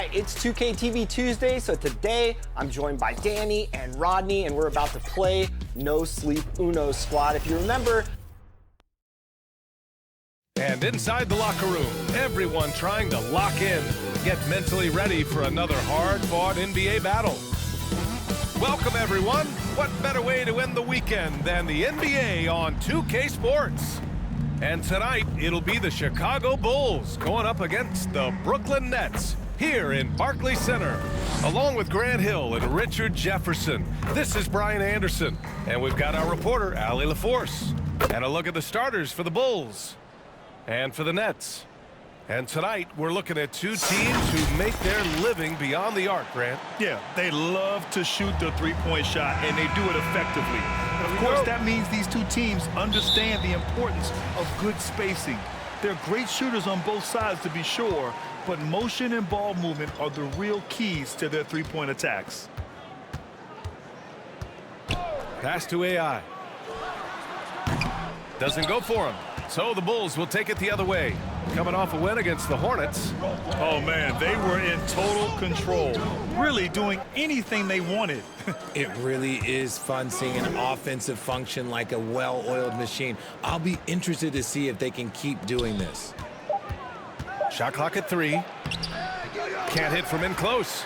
right, it's 2K TV Tuesday, so today I'm joined by Danny and Rodney, and we're about to play No Sleep Uno Squad. If you remember... And inside the locker room, everyone trying to lock in, get mentally ready for another hard-fought NBA battle. Welcome, everyone. What better way to end the weekend than the NBA on 2K Sports? And tonight, it'll be the Chicago Bulls going up against the Brooklyn Nets here in Barclays Center. Along with Grant Hill and Richard Jefferson, this is Brian Anderson. And we've got our reporter, Allie LaForce. And a look at the starters for the Bulls and for the Nets. And tonight, we're looking at two teams who make their living beyond the arc, Grant. Yeah, they love to shoot the three-point shot, and they do it effectively. And of course, that means these two teams understand the importance of good spacing. They're great shooters on both sides, to be sure, but motion and ball movement are the real keys to their three-point attacks. Pass to AI. Doesn't go for him. So the Bulls will take it the other way. Coming off a win against the Hornets. Oh, man, they were in total control, really doing anything they wanted. It really is fun seeing an offensive function like a well-oiled machine. I'll be interested to see if they can keep doing this. Shot clock at 3. Can't hit from in close.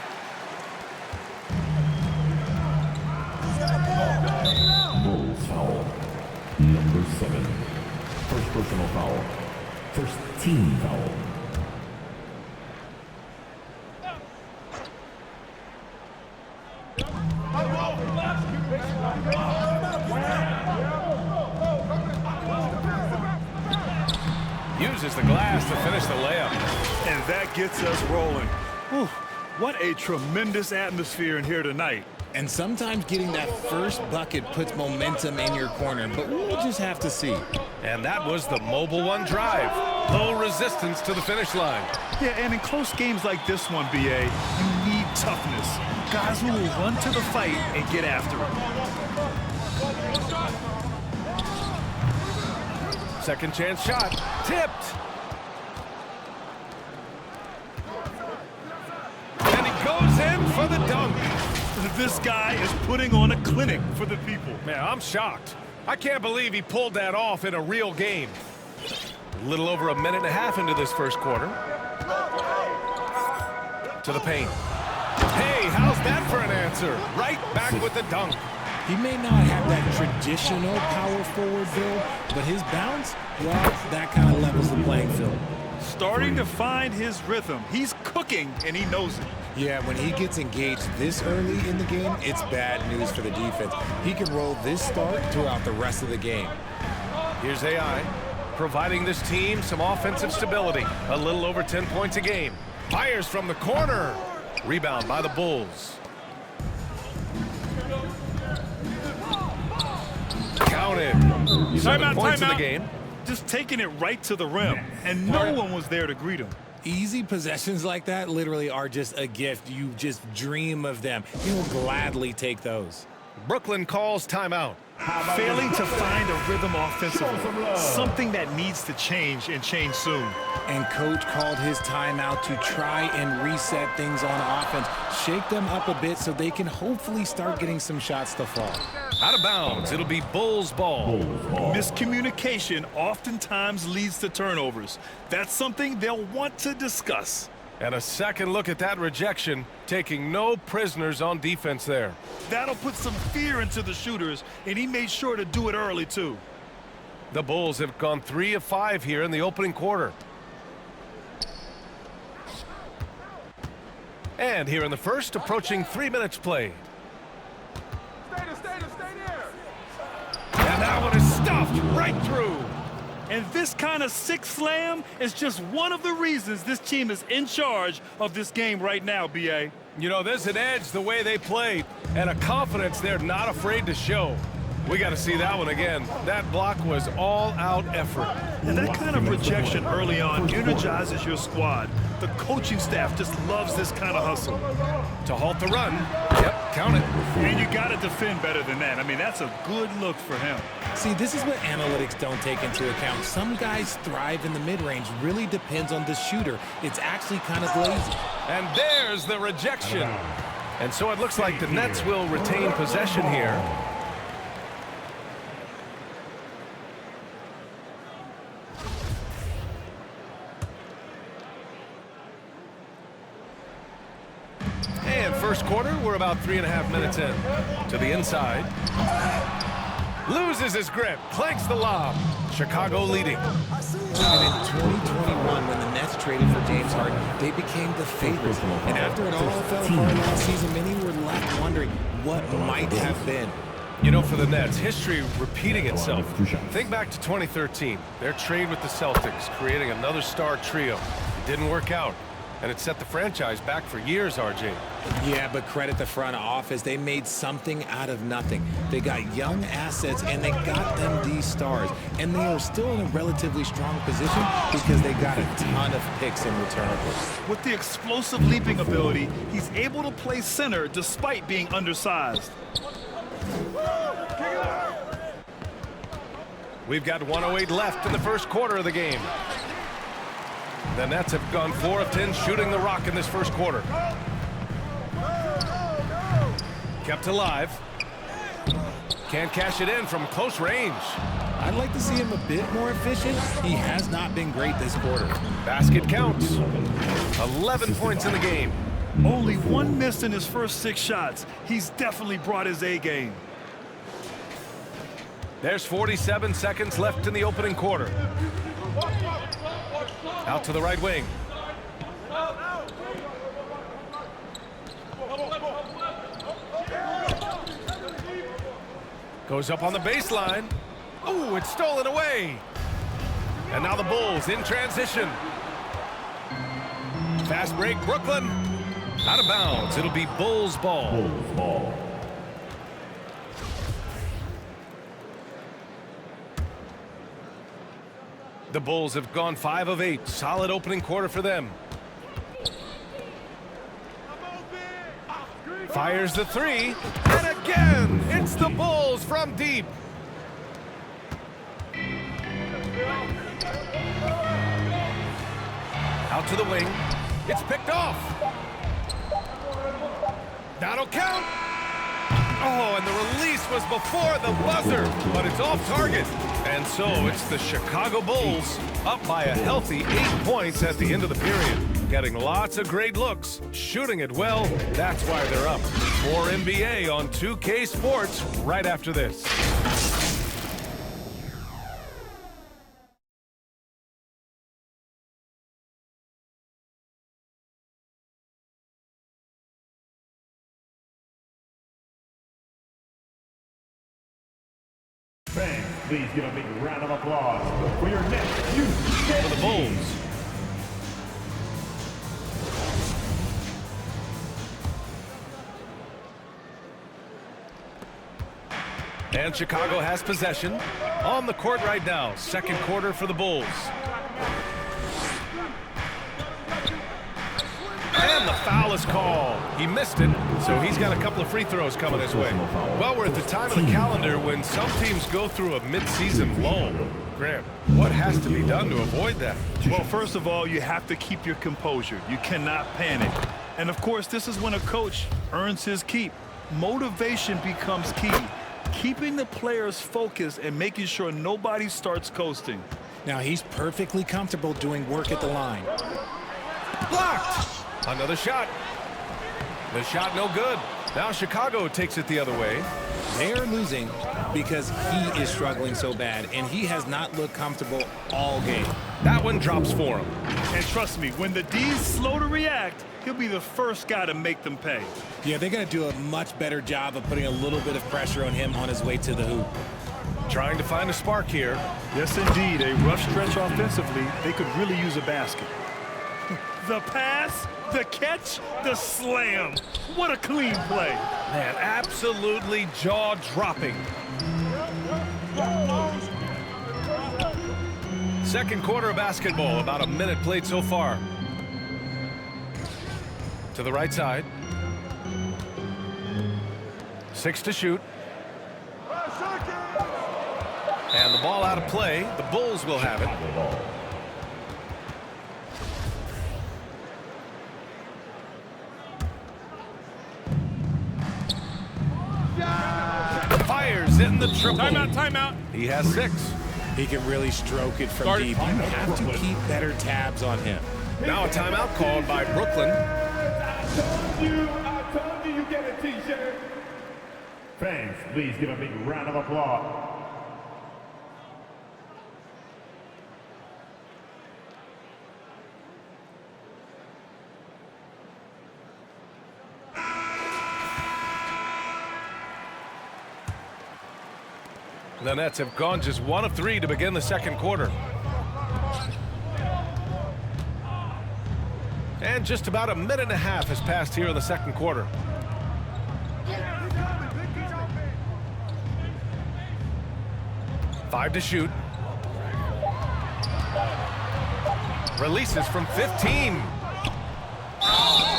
Bulls foul. Number 7. First personal foul. First team foul. Uses the glass to finish the layup. And that gets us rolling. Whew, what a tremendous atmosphere in here tonight. And sometimes getting that first bucket puts momentum in your corner, but we'll just have to see. And that was the Mobile One drive. Low resistance to the finish line. Yeah, and in close games like this one, BA, you need toughness. Guys who will run to the fight and get after it. Second chance shot. Tipped. And he goes in for the dunk. This guy is putting on a clinic for the people. Man, I'm shocked. I can't believe he pulled that off in a real game. A little over a minute and a half into this first quarter. To the paint. Hey, how's that for an answer? Right back with the dunk. He may not have that traditional power forward build, but his bounce, well, that kind of levels the playing field. Starting to find his rhythm. He's cooking, and he knows it. Yeah, when he gets engaged this early in the game, it's bad news for the defense. He can roll this start throughout the rest of the game. Here's AI, providing this team some offensive stability. A little over 10 points a game. Fires from the corner. Rebound by the Bulls. Counted. 7 points in the game. Just taking it right to the rim, and no one was there to greet him. Easy possessions like that literally are just a gift. You just dream of them. You'll gladly take those. Brooklyn calls timeout. Failing to find a rhythm offensively, something that needs to change and change soon. And coach called his timeout to try and reset things on offense, shake them up a bit so they can hopefully start getting some shots to fall. Out of bounds, it'll be Bulls ball. Miscommunication oftentimes leads to turnovers. That's something they'll want to discuss. And a second look at that rejection, taking no prisoners on defense there. That'll put some fear into the shooters, and he made sure to do it early, too. The Bulls have gone 3 of 5 here in the opening quarter. And here in the first, approaching 3 minutes played. And that one is stuffed right through. And this kind of sick slam is just one of the reasons this team is in charge of this game right now, B.A. You know, there's an edge the way they played and a confidence they're not afraid to show. We got to see that one again. That block was all-out effort. And that kind of rejection early on energizes your squad. The coaching staff just loves this kind of hustle. To halt the run. Yep, count it. And you got to defend better than that. I mean, that's a good look for him. See, this is what analytics don't take into account. Some guys thrive in the mid-range. Really depends on the shooter. It's actually kind of lazy. And there's the rejection. And so it looks like the Nets will retain possession here. And first quarter, we're about 3.5 minutes in. To the inside. Loses his grip, clanks the lob. Chicago leading. And in 2021, when the Nets traded for James Harden, they became the favorites. And after it all fell apart last season, many were left wondering what might have been. You know, for the Nets, history repeating itself. Think back to 2013. Their trade with the Celtics, creating another star trio. It didn't work out. And it set the franchise back for years, RJ. Yeah, but credit the front office. They made something out of nothing. They got young assets, and they got them these stars. And they are still in a relatively strong position because they got a ton of picks in return. With the explosive leaping ability, he's able to play center despite being undersized. We've got 1:08 left in the first quarter of the game. The Nets have gone 4 of 10 shooting the rock in this first quarter. Kept alive. Can't cash it in from close range. I'd like to see him a bit more efficient. He has not been great this quarter. Basket counts. 11 points in the game. Only one missed in his first 6 shots. He's definitely brought his A game. There's 47 seconds left in the opening quarter. Out to the right wing. Goes up on the baseline. Ooh, it's stolen away. And now the Bulls in transition. Fast break, Brooklyn. Out of bounds. It'll be Bulls ball. Bulls ball. The Bulls have gone 5 of 8. Solid opening quarter for them. Fires the 3. And again, it's the Bulls from deep. Out to the wing. It's picked off. That'll count. Oh, and the release was before the buzzer, but it's off target. And so it's the Chicago Bulls up by a healthy 8 points at the end of the period. Getting lots of great looks, shooting it well. That's why they're up. More NBA on 2K Sports right after this. Fans, please give a big round of applause for your next youth For the Bulls. And Chicago has possession on the court right now. Second quarter for the Bulls. And the foul is called. He missed it, so he's got a couple of free throws coming his way. Well, we're at the time of the calendar when some teams go through a mid-season lull. Graham, what has to be done to avoid that? Well, first of all, you have to keep your composure. You cannot panic. And, of course, this is when a coach earns his keep. Motivation becomes key. Keeping the players focused and making sure nobody starts coasting. Now, he's perfectly comfortable doing work at the line. Blocked. Another shot. The shot no good. Now Chicago takes it the other way. They are losing because he is struggling so bad, and he has not looked comfortable all game. That one drops for him. And trust me, when the D's slow to react, he'll be the first guy to make them pay. Yeah, they're going to do a much better job of putting a little bit of pressure on him on his way to the hoop. Trying to find a spark here. Yes, indeed. A rough stretch offensively. They could really use a basket. The pass, the catch, the slam. What a clean play. Man, absolutely jaw-dropping. Second quarter of basketball, about a minute played so far. To the right side. 6 to shoot. And the ball out of play. The Bulls will have it. Fires in the triple. Timeout. He has 6. He can really stroke it from deep. You have to keep better tabs on him. Now a timeout called by Brooklyn. I told you get a t-shirt. Fans, please give a big round of applause. The Nets have gone just 1 of 3 to begin the second quarter. And just about a minute and a half has passed here in the second quarter. Five to shoot. Releases from 15.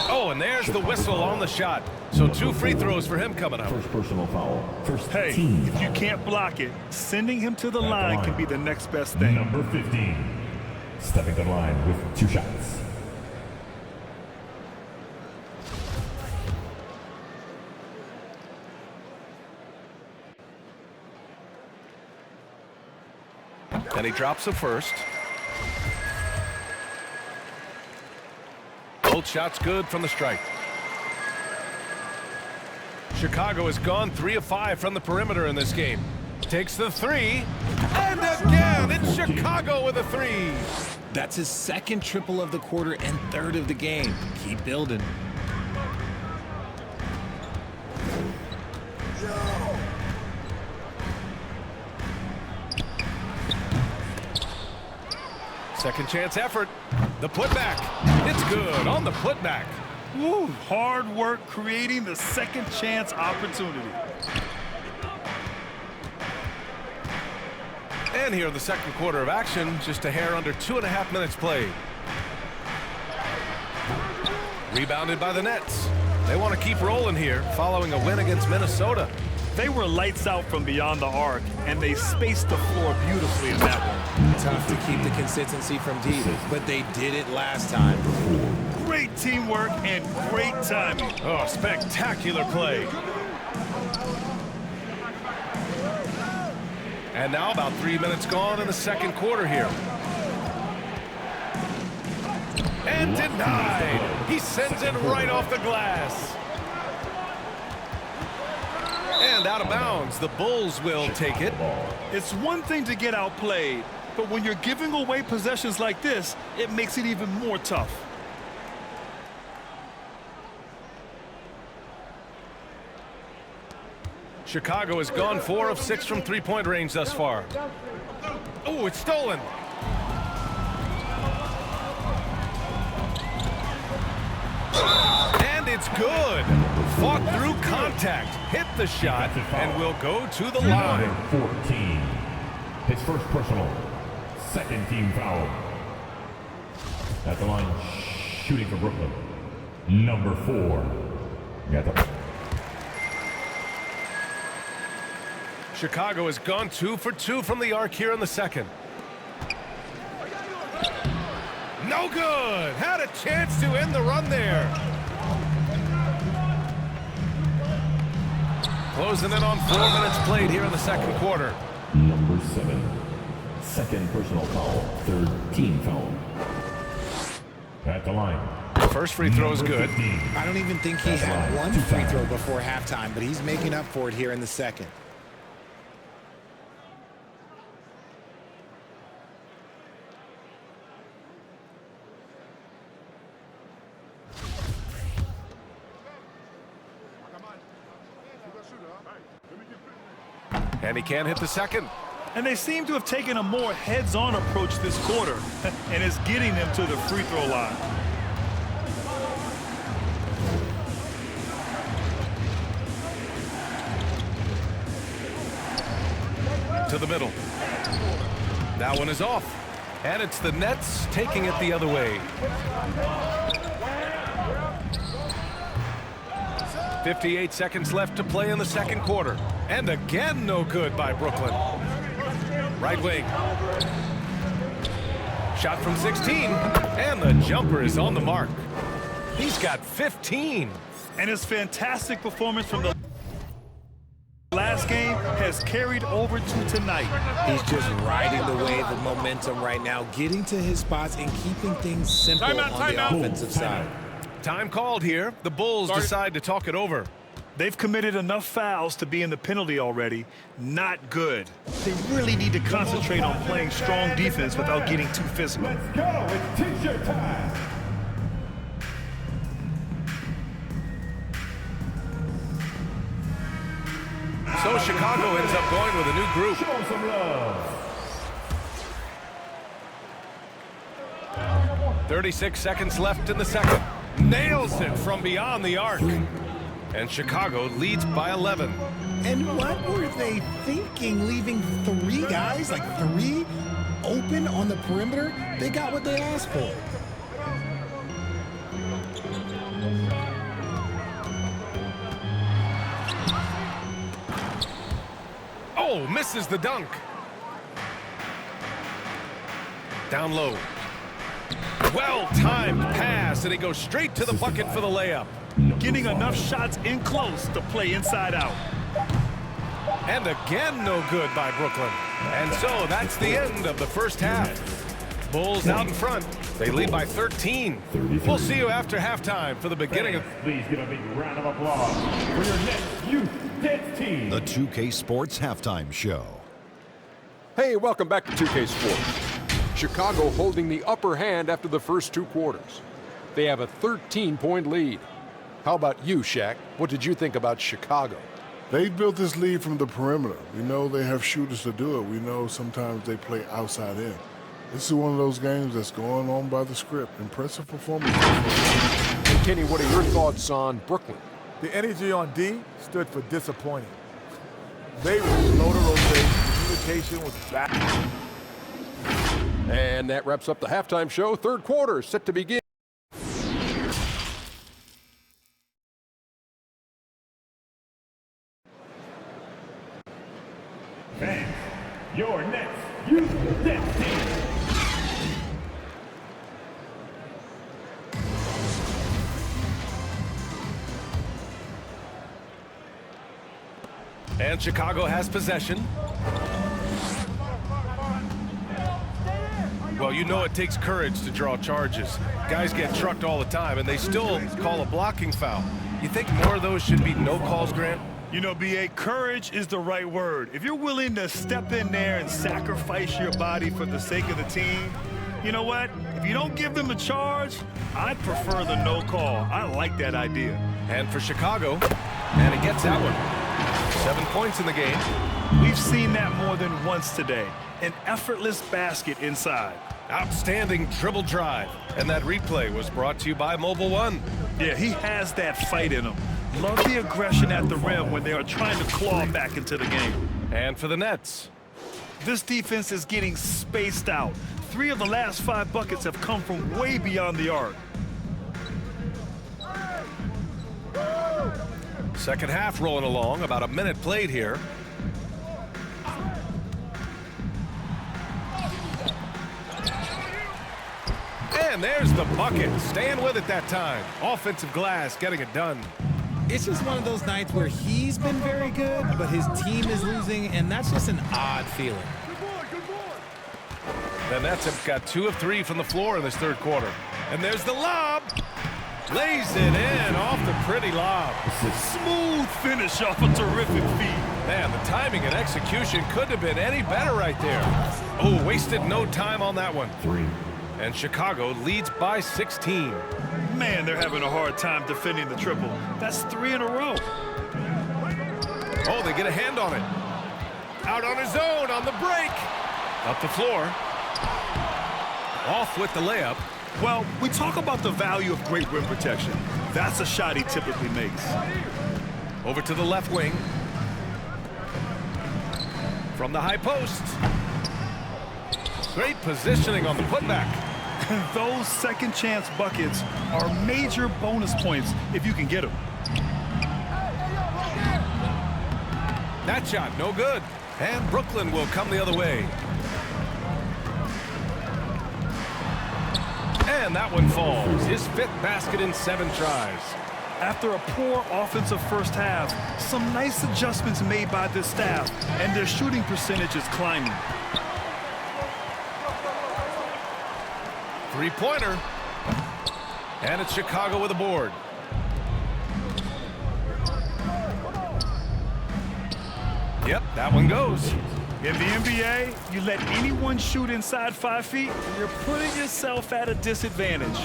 Oh, and there's the whistle on the shot. So 2 free throws for him coming up. First personal foul. First Hey, team if you foul. can't block it, sending him to the line can be the next best thing. Number 15. Stepping to the line with 2 shots. And he drops it first. Both shots good from the stripe. Chicago has gone 3 of 5 from the perimeter in this game. Takes the 3. And again, it's Chicago with a 3. That's his second triple of the quarter and third of the game. Keep building. Second chance effort. The putback. It's good on the putback. Woo, hard work creating the second chance opportunity. And here in the second quarter of action, just a hair under 2.5 minutes played. Rebounded by the Nets. They want to keep rolling here following a win against Minnesota. They were lights out from beyond the arc, and they spaced the floor beautifully in that one. Tough to keep the consistency from deep, but they did it last time. Great teamwork and great timing. Oh, spectacular play. And now about 3 minutes gone in the second quarter here. And denied. He sends it right off the glass. And out of bounds. The Bulls will take it. It's one thing to get outplayed, but when you're giving away possessions like this, it makes it even more tough. Chicago has gone 4 of 6 from three-point range thus far. Oh, it's stolen. And it's good. Fought through contact, hit the shot, and will go to the line. Number 14. His first personal. Second team foul. At the line, shooting for Brooklyn. Number 4. Got the Chicago has gone 2 for 2 from the arc here in the second. No good. Had a chance to end the run there. Closing in on 4 minutes played here in the second quarter. Number 7. Second personal foul. Third team foul. At the line. First free throw is good. 15. I don't even think he had one free throw before halftime, but he's making up for it here in the second. And he can't hit the second. And they seem to have taken a more heads-on approach this quarter, and it's getting them to the free throw line. to the middle. That one is off. And it's the Nets taking it the other way. 58 seconds left to play in the second quarter. And again, no good by Brooklyn. Right wing. Shot from 16. And the jumper is on the mark. He's got 15. And his fantastic performance from the last game has carried over to tonight. He's just riding the wave of momentum right now, getting to his spots and keeping things simple on the offensive side. Time called here. The Bulls decide to talk it over. They've committed enough fouls to be in the penalty already. Not good. They really need to concentrate on playing strong defense without getting too physical. Let's go. It's t-shirt time. So Chicago ends up going with a new group. Show some love. 36 seconds left in the second. Nails it from beyond the arc. And Chicago leads by 11. And what were they thinking, leaving three guys, like three, open on the perimeter? They got what they asked for. Oh, misses the dunk. Down low. Well-timed pass, and he goes straight to the bucket for the layup. Getting enough shots in close to play inside out. And again, no good by Brooklyn. And so that's the end of the first half. Bulls out in front. They lead by 13. We'll see you after halftime for the beginning of... Please give a big round of applause for your next youth dance team. The 2K Sports Halftime Show. Hey, welcome back to 2K Sports. Chicago holding the upper hand after the first two quarters. They have a 13-point lead. How about you, Shaq? What did you think about Chicago? They built this lead from the perimeter. We know they have shooters to do it. We know sometimes they play outside in. This is one of those games that's going on by the script. Impressive performance. And Kenny, what are your thoughts on Brooklyn? The energy on D stood for disappointing. They were slow to rotate. Communication was bad. And that wraps up the halftime show. Third quarter set to begin. Fans, your next youth dance team. And Chicago has possession. Well, you know it takes courage to draw charges. Guys get trucked all the time, and they still call a blocking foul. You think more of those should be no calls, Grant? You know, B.A., courage is the right word. If you're willing to step in there and sacrifice your body for the sake of the team, you know what? If you don't give them a charge, I'd prefer the no call. I like that idea. And for Chicago, and he gets that one. 7 points in the game. We've seen that more than once today. An effortless basket inside. Outstanding dribble drive. And that replay was brought to you by Mobile One. Yeah, he has that fight in him. Love the aggression at the rim when they are trying to claw back into the game. And for the Nets. This defense is getting spaced out. 3 of the last 5 buckets have come from way beyond the arc. Second half rolling along, about a minute played here. And there's the bucket, staying with it that time. Offensive glass, getting it done. It's just one of those nights where he's been very good, but his team is losing, and that's just an odd feeling. The Nets have got 2 of 3 from the floor in this third quarter. And there's the lob. Lays it in off the pretty lob. Smooth finish off a terrific feed. Man, the timing and execution couldn't have been any better right there. Oh, wasted no time on that one. 3. And Chicago leads by 16. Man, they're having a hard time defending the triple. That's 3 in a row. Oh, they get a hand on it. Out on his own on the break. Up the floor. Off with the layup. Well, we talk about the value of great rim protection. That's a shot he typically makes. Over to the left wing. From the high post. Great positioning on the putback. Those second chance buckets are major bonus points if you can get them. That shot, no good. And Brooklyn will come the other way. And that one falls. His 5th basket in 7 tries. After a poor offensive first half, some nice adjustments made by this staff, and their shooting percentage is climbing. Three-pointer. And it's Chicago with a board. Yep, that one goes. In the NBA, you let anyone shoot inside 5 feet, you're putting yourself at a disadvantage.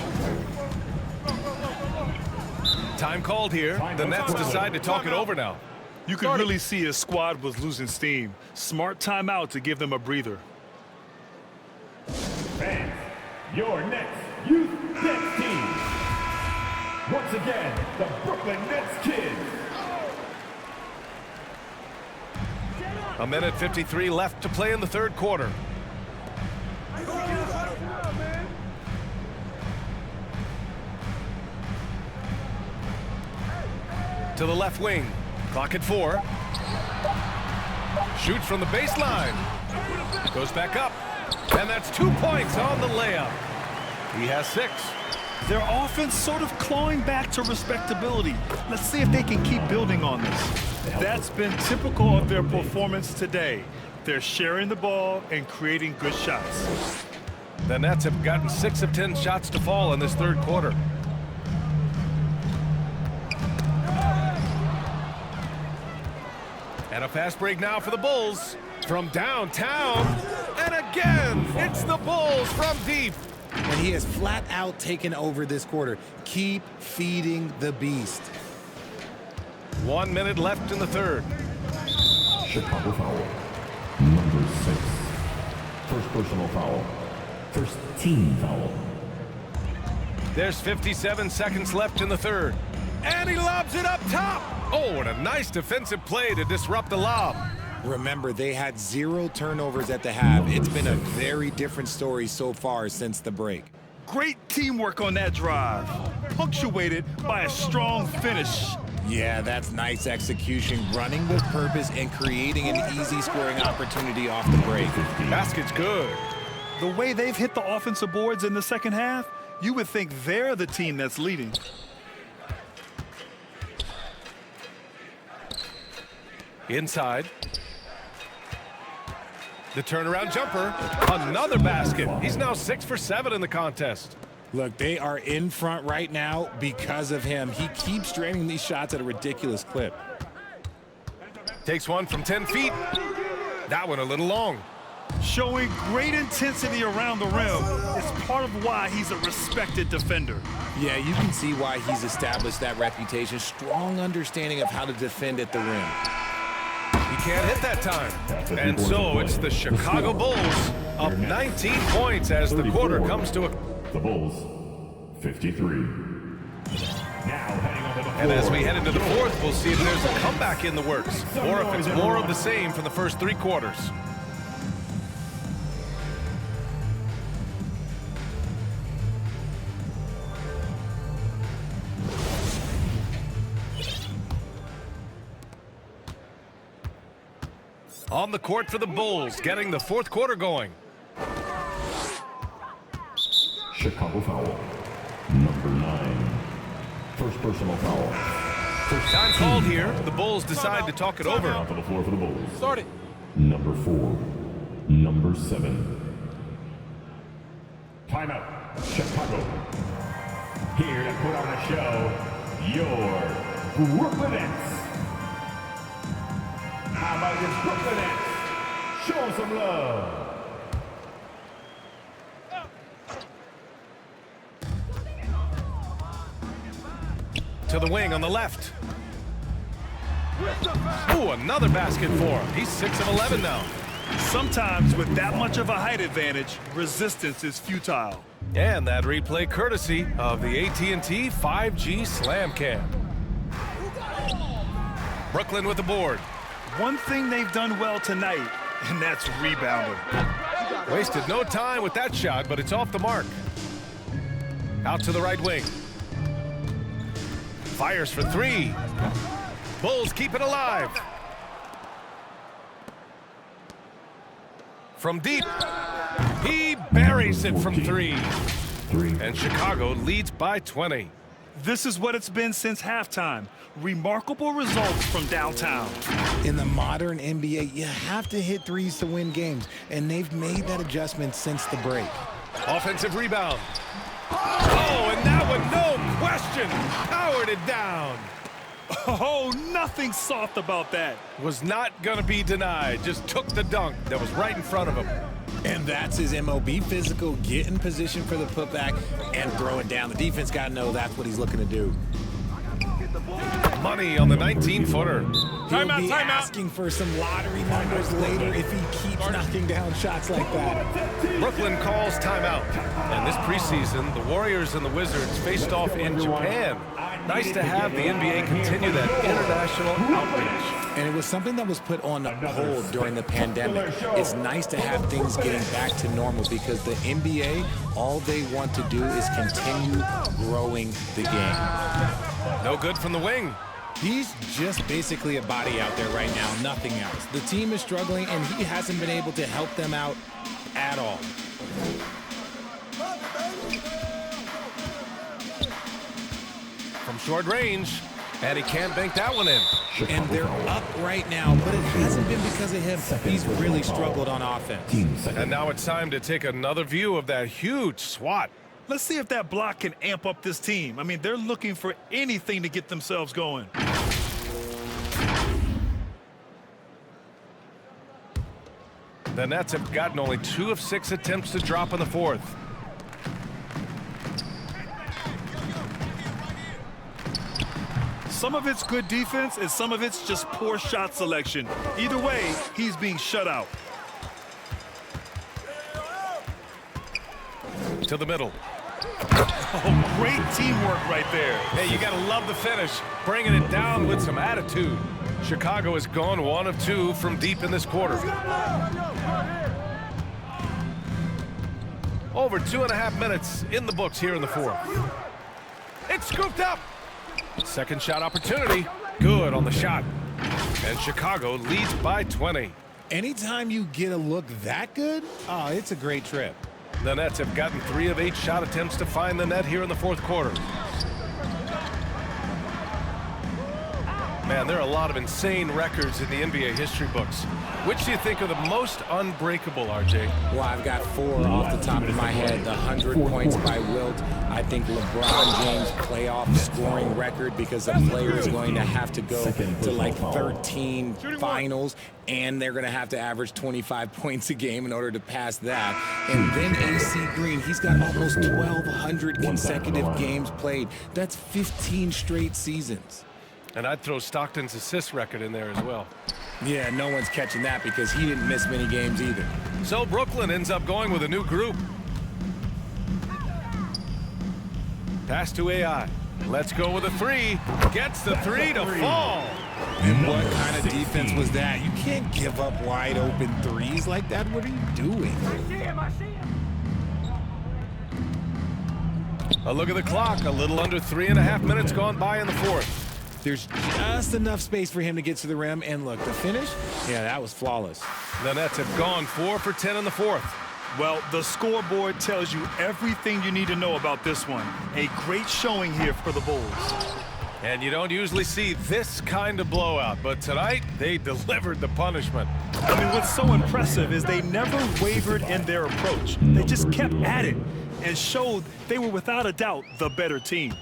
Time called here. The Nets decide to talk it over now. You could really see his squad was losing steam. Smart timeout to give them a breather. Fans, your next youth Nets team. Once again, the Brooklyn Nets Kids. A minute 53 left to play in the 3rd quarter. To the left wing. Clock at 4. Shoots from the baseline. Goes back up. And that's 2 points on the layup. He has 6. Their offense sort of clawing back to respectability. Let's see if they can keep building on this. That's been typical of their performance today. They're sharing the ball and creating good shots. The Nets have gotten 6 of 10 shots to fall in this 3rd quarter. And a fast break now for the Bulls. From downtown. And again, it's the Bulls from deep. And he has flat out taken over this quarter. Keep feeding the beast. 1 minute left in the 3rd. Chicago foul. Number 6. First personal foul. First team foul. There's 57 seconds left in the 3rd. And he lobs it up top. Oh, and a nice defensive play to disrupt the lob. Remember, they had 0 turnovers at the half. It's been a very different story so far since the break. Great teamwork on that drive, punctuated by a strong finish. Yeah, that's nice execution, running with purpose and creating an easy scoring opportunity off the break. Basket's good. The way they've hit the offensive boards in the second half, you would think they're the team that's leading. Inside. The turnaround jumper. Another basket. He's now 6 for 7 in the contest. Look, they are in front right now because of him. He keeps draining these shots at a ridiculous clip. Takes one from 10 feet. That one a little long. Showing great intensity around the rim is part of why he's a respected defender. Yeah, you can see why he's established that reputation. Strong understanding of how to defend at the rim. He can't hit that time. And so it's the Chicago Bulls up 19 points as the quarter comes to a... The Bulls, 53. Now heading onto the floor. And as we head into the 4th, we'll see if there's a comeback in the works, or if it's more of the same from the first 3 quarters. On the court for the Bulls, getting the 4th quarter going. Chicago foul. Number 9. First personal foul. First Time called here. The Bulls decide to talk it over. Out to the floor for the Bulls. Start it. Number 4. Number 7. Timeout. Chicago. Here to put on a show, your Brooklyn Nets. How about this Brooklyn Nets? Show them some love. To the wing on the left. Ooh, another basket for him. He's 6 of 11 now. Sometimes with that much of a height advantage, resistance is futile. And that replay courtesy of the AT&T 5G Slam Cam. Brooklyn with the board. One thing they've done well tonight and that's rebounding. Wasted no time with that shot, but it's off the mark. Out to the right wing. Fires for three. Bulls keep it alive. From deep, he buries it from three. And Chicago leads by 20. This is what it's been since halftime. Remarkable results from downtown. In the modern NBA, you have to hit threes to win games, and they've made that adjustment since the break. Offensive rebound. Oh, and that one, no question, powered it down. Oh, nothing soft about that. Was not going to be denied. Just took the dunk that was right in front of him. And that's his MO. Be physical, get in position for the putback, and throw it down. The defense got to know that's what he's looking to do. Money on the 19-footer. He'll be asking for some lottery numbers later if he keeps knocking down shots like that. Brooklyn calls timeout. And this preseason, the Warriors and the Wizards faced off in Japan. Nice to have the NBA continue that international outreach. And it was something that was put on hold during the pandemic. It's nice to have things getting back to normal because the NBA, all they want to do is continue growing the game. No good from the wing. He's just basically a body out there right now, nothing else. The team is struggling, and he hasn't been able to help them out at all. From short range, and he can't bank that one in. And they're up right now, but it hasn't been because of him. He's really struggled on offense. And now it's time to take another view of that huge swat. Let's see if that block can amp up this team. I mean, they're looking for anything to get themselves going. The Nets have gotten only 2 of 6 attempts to drop in the fourth. Some of it's good defense, and some of it's just poor shot selection. Either way, he's being shut out. To the middle. Oh, great teamwork right there. Hey, you got to love the finish. Bringing it down with some attitude. Chicago has gone 1 of 2 from deep in this quarter. Over 2.5 minutes in the books here in the fourth. It's scooped up. Second shot opportunity. Good on the shot. And Chicago leads by 20. Anytime you get a look that good, oh, it's a great trip. The Nets have gotten 3 of 8 shot attempts to find the net here in the fourth quarter. Man, there are a lot of insane records in the NBA history books. Which do you think are the most unbreakable, RJ? Well, I've got 4 off the top of my head. The 100 points by Wilt. I think LeBron James' playoff scoring record, because a player is going to have to go to like 13 finals, and they're going to have to average 25 points a game in order to pass that. And then AC Green, he's got almost 1,200 consecutive games played. That's 15 straight seasons. And I'd throw Stockton's assist record in there as well. Yeah, no one's catching that because he didn't miss many games either. So Brooklyn ends up going with a new group. Pass to AI. Let's go with a 3. Gets the 3 to fall. And what kind of defense was that? You can't give up wide open threes like that. What are you doing? A look at the clock. A little under 3.5 minutes gone by in the fourth. There's just enough space for him to get to the rim. And look, the finish, yeah, that was flawless. The Nets have gone 4 for 10 in the fourth. Well, the scoreboard tells you everything you need to know about this one. A great showing here for the Bulls. And you don't usually see this kind of blowout, but tonight they delivered the punishment. I mean, what's so impressive is they never wavered in their approach. They just kept at it and showed they were without a doubt the better team.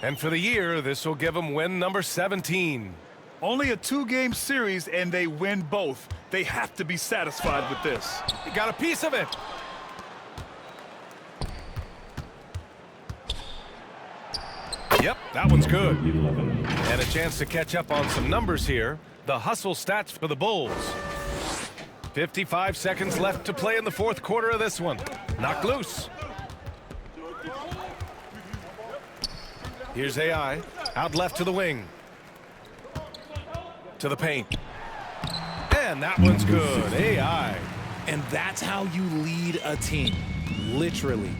And for the year, this will give them win number 17. Only a 2-game series, and they win both. They have to be satisfied with this. He got a piece of it. Yep, that one's good. And a chance to catch up on some numbers here. The hustle stats for the Bulls. 55 seconds left to play in the fourth quarter of this one. Knocked loose. Here's AI, out left to the wing. To the paint. And that one's good. AI And that's how you lead a team, literally.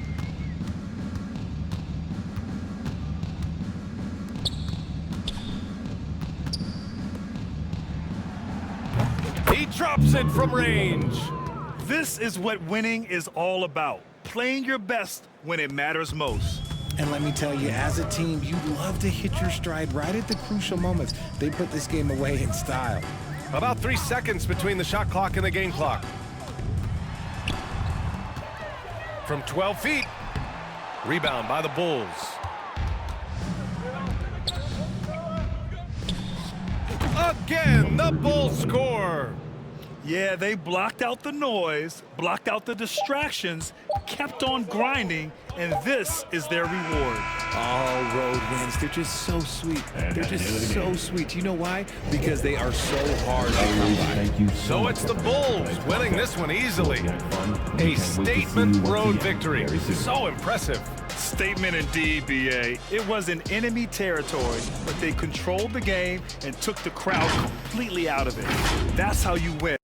He drops it from range. This is what winning is all about. Playing your best when it matters most. And let me tell you, as a team, you love to hit your stride right at the crucial moments. They put this game away in style. About 3 seconds between the shot clock and the game clock. From 12 feet. Rebound by the Bulls. Again, the Bulls score. Yeah, they blocked out the noise, blocked out the distractions, kept on grinding, and this is their reward. All road wins, they're just so sweet. They're just so sweet. You know why? Because they are so hard to come by. Thank you So it's the Bulls winning this one easily. A statement road victory. So impressive. Statement indeed, BA. It was in enemy territory, but they controlled the game and took the crowd completely out of it. That's how you win.